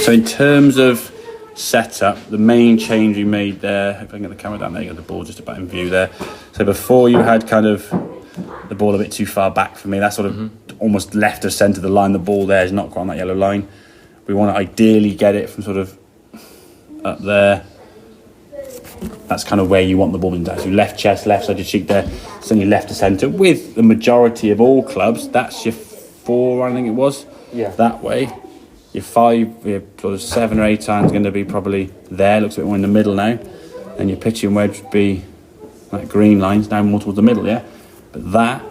So in terms of setup, the main change we made there, if I can get the camera down there, you got the ball just about in view there. So before you had kind of the ball a bit too far back for me, that's sort of almost left of centre, the line, the ball there is not quite on that yellow line. We want to ideally get it from sort of up there. That's kind of where you want the ball in down. So left chest, left side of your cheek there, certainly left to centre. With the majority of all clubs, that's your 4, I think it was. Yeah. That way. Your 5, your sort of 7 or 8 iron's going to be probably there. Looks a bit more in the middle now. And your pitching wedge would be that green line's now more towards the middle, yeah? But that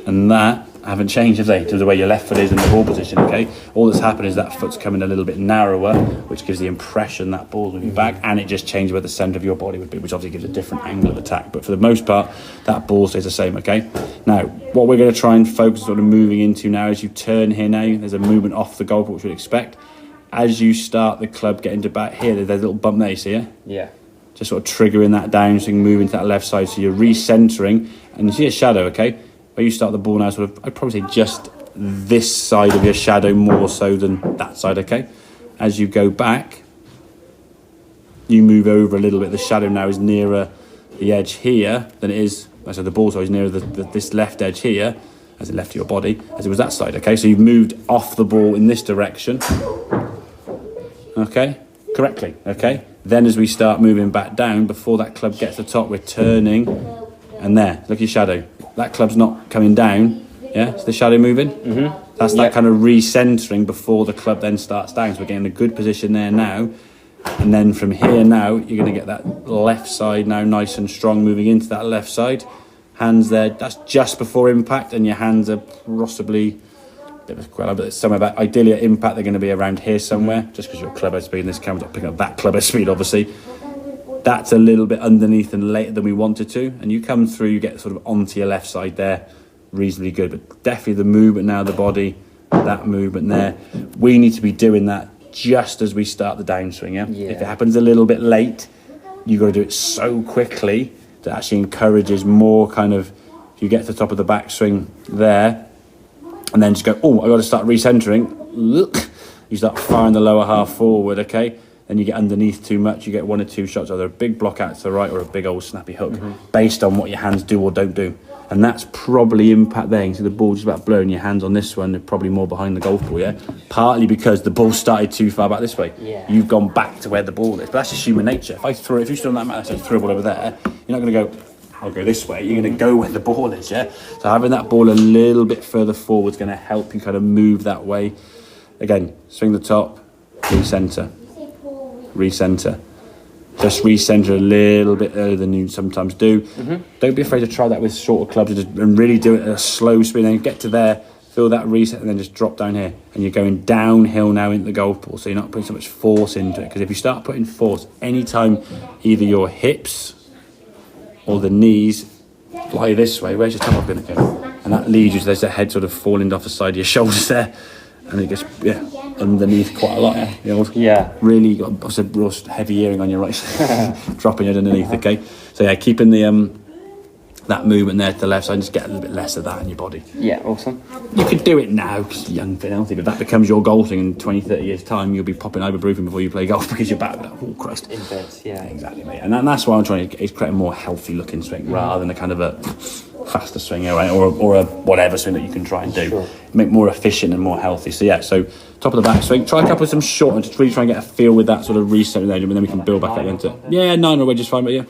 and that haven't changed, have they? In terms of where your left foot is in the ball position, okay? All that's happened is that foot's coming a little bit narrower, which gives the impression that ball's moving back, and it just changes where the centre of your body would be, which obviously gives a different angle of attack. But for the most part, that ball stays the same, okay? Now, what we're going to try and focus sort of moving into now is you turn here now. There's a movement off the goal, which we'd expect. As you start the club getting to back here, there's a little bump there, you see, yeah? Yeah. Just sort of triggering that downswing, moving to that left side, so you're recentering, and you see a shadow, okay? Where you start the ball now, sort of, I'd probably say just this side of your shadow more so than that side, okay? As you go back, you move over a little bit. The shadow now is nearer the edge here than it is, I said the ball side is nearer this left edge here, as it left your body, as it was that side, okay? So you've moved off the ball in this direction, okay? Correctly, okay? Then as we start moving back down, before that club gets to the top, we're turning, and there, look at your shadow. That club's not coming down, yeah? Is the shadow moving? Mm-hmm. That's that kind of recentering before the club then starts down. So we're getting a good position there now. And then from here now, you're going to get that left side now nice and strong moving into that left side. Hands there, that's just before impact, and your hands are possibly, but somewhere about, ideally at impact, they're going to be around here somewhere, just because your clubhead speed, and this camera's not picking up that clubhead speed, obviously. That's a little bit underneath and later than we wanted to, and you come through, you get sort of onto your left side there, reasonably good. But definitely the movement now, the body, that movement there, we need to be doing that just as we start the downswing, yeah? If it happens a little bit late, you've got to do it so quickly that actually encourages more kind of, if you get to the top of the backswing there, and then just go, oh, I've got to start recentering, you start firing the lower half forward, okay? Then you get underneath too much, you get 1 or 2 shots, either a big block out to the right or a big old snappy hook, based on what your hands do or don't do. And that's probably impact there. You see the ball just about blowing your hands on this one, they're probably more behind the golf ball, yeah? Partly because the ball started too far back this way. Yeah. You've gone back to where the ball is. But that's just human nature. If you're still on that mat, I say throw a ball over there, you're not going to go, I'll go this way. You're going to go where the ball is, yeah? So having that ball a little bit further forward is going to help you kind of move that way. Again, swing the top, recenter. Recenter. Just recenter a little bit earlier than you sometimes do. Don't be afraid to try that with shorter clubs and really do it at a slow speed. Then get to there, feel that reset, and then just drop down here. And you're going downhill now into the golf ball, so you're not putting so much force into it. Because if you start putting force, anytime either your hips or the knees fly this way, where's your top going to go? And that leads you to there's the head sort of falling off the side of your shoulders there. And it gets underneath quite a lot, really got a real heavy earring on your right side, dropping it underneath, okay? So yeah, keeping the that movement there to the left side, just get a little bit less of that in your body. Yeah, awesome. You could do it now because you're young, fit, healthy, but that becomes your golfing in 20, 30 years' time. You'll be popping ibuprofen before you play golf because you're back with that. Oh, Christ. In bed, yeah. Exactly, mate. And that's why I'm trying to create a more healthy looking swing rather than a kind of a faster swing, right? Or a whatever swing that you can try and do. Sure. Make more efficient and more healthy. So yeah, so top of the back swing. Try a couple of some short and just really try and get a feel with that sort of reset, and then we can build back up into it. Yeah, 9 or wedge is fine, but yeah.